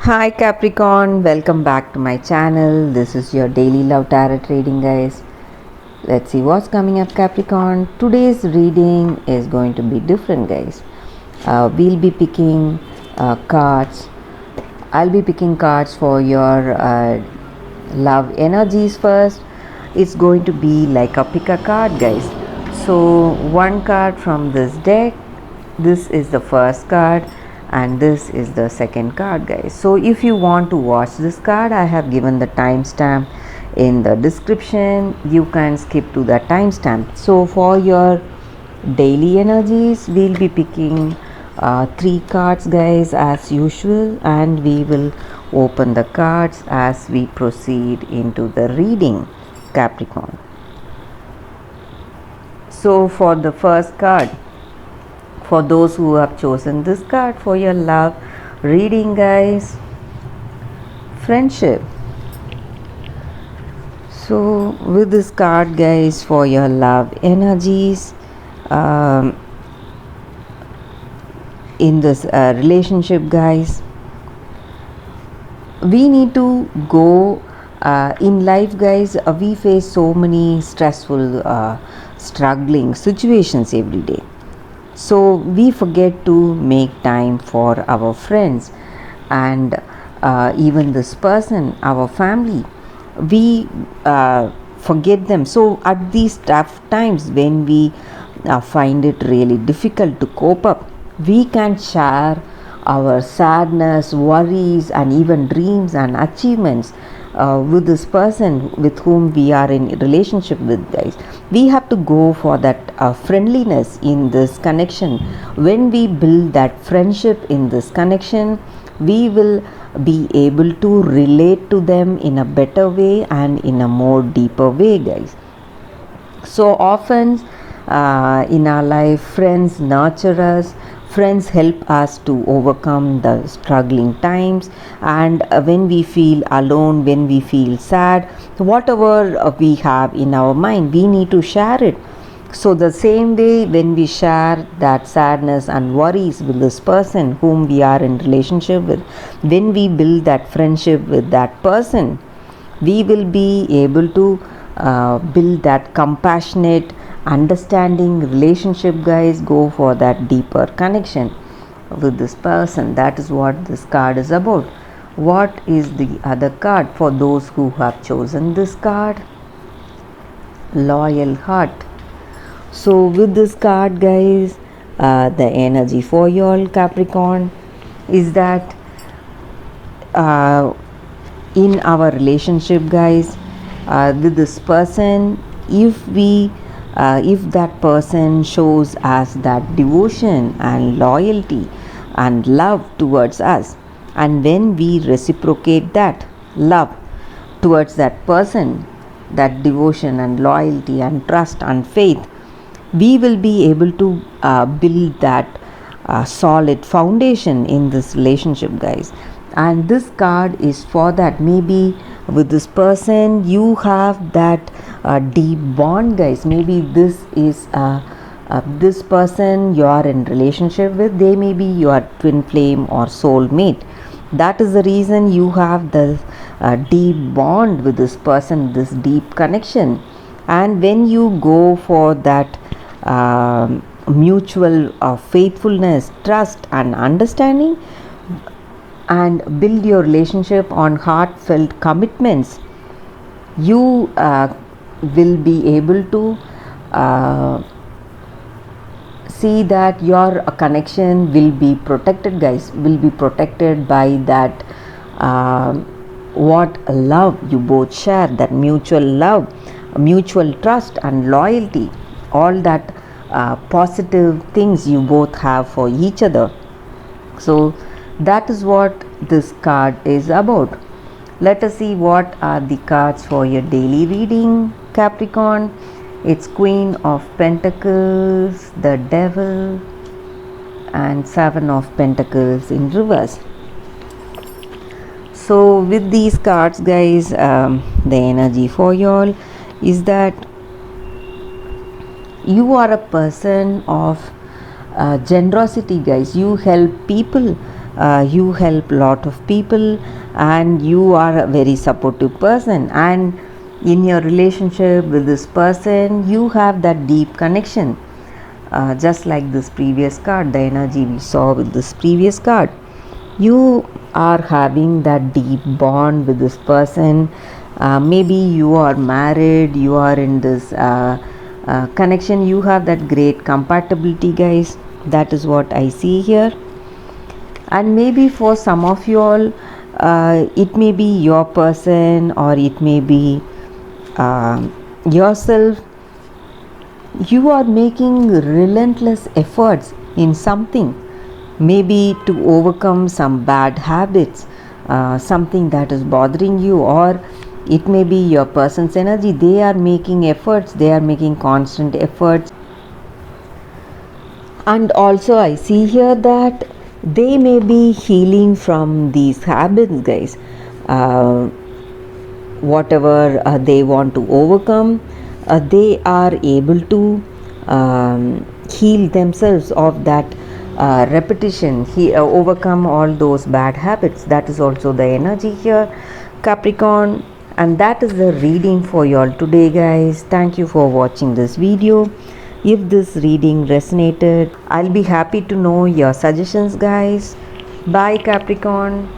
Hi Capricorn, welcome back to my channel. This is your daily love tarot reading, guys. Let's see what's coming up, Capricorn. Today's reading is going to be different, guys. We'll be picking cards. I'll be picking cards for your love energies first. It's going to be like a pick a card, guys. So, one card from this deck. This is the first card and this is the second card, guys. So if you want to watch this card, I have given the timestamp in the description. You can skip to the timestamp. So for your daily energies, we'll be picking three cards, guys, as usual, and we will open the cards as we proceed into the reading, Capricorn. So for the first card, for those who have chosen this card for your love reading, guys, friendship. So with this card, guys, for your love energies, in this relationship, guys, we need to go in life, guys. We face so many stressful struggling situations every day. So we forget to make time for our friends and even this person, our family. We forget them. So at these tough times when we find it really difficult to cope up, we can share our sadness, worries, and even dreams and achievements with this person with whom we are in relationship with, guys. We have to go for that friendliness in this connection. When we build that friendship in this connection, we will be able to relate to them in a better way and in a more deeper way, guys. So often in our life, friends nurture us. Friends help us to overcome the struggling times, and when we feel alone, when we feel sad, whatever we have in our mind, we need to share it. So the same way, when we share that sadness and worries with this person whom we are in relationship with, when we build that friendship with that person, we will be able to build that compassionate, understanding relationship, guys. Go for that deeper connection with this person. That is what this card is about. What is the other card for those who have chosen this card? Loyal heart. So with this card, guys, the energy for y'all, Capricorn, is that in our relationship, guys, with this person, if that person shows us that devotion and loyalty and love towards us, and when we reciprocate that love towards that person, that devotion and loyalty and trust and faith, we will be able to build that solid foundation in this relationship, guys. And this card is for that. Maybe with this person you have that deep bond, guys. Maybe this is this person you are in relationship with, they may be your twin flame or soul mate. That is the reason you have the deep bond with this person, this deep connection. And when you go for that mutual faithfulness, trust and understanding, and build your relationship on heartfelt commitments, you will be able to see that your connection will be protected, guys. Will be protected by that what love you both share, that mutual love, mutual trust and loyalty, all that positive things you both have for each other. So that is what this card is about. Let us see what are the cards for your daily reading, Capricorn. It's Queen of Pentacles, the Devil, and Seven of Pentacles in reverse. So with these cards, guys, the energy for y'all is that you are a person of generosity, guys. You help people you help lot of people, and you are a very supportive person, and in your relationship with this person you have that deep connection. Just like this previous card, the energy we saw with this previous card, you are having that deep bond with this person. Maybe you are married, you are in this connection, you have that great compatibility, guys. That is what I see here. And maybe for some of you all, it may be your person, or it may be yourself. You are making relentless efforts in something, maybe to overcome some bad habits, something that is bothering you, or it may be your person's energy. They are making efforts, they are making constant efforts. And also I see here that they may be healing from these habits, guys. Whatever they want to overcome, they are able to heal themselves of that repetition, overcome all those bad habits. That is also the energy here, Capricorn. And that is the reading for you all today, guys. Thank you for watching this video. If this reading resonated, I'll be happy to know your suggestions, guys. Bye, Capricorn.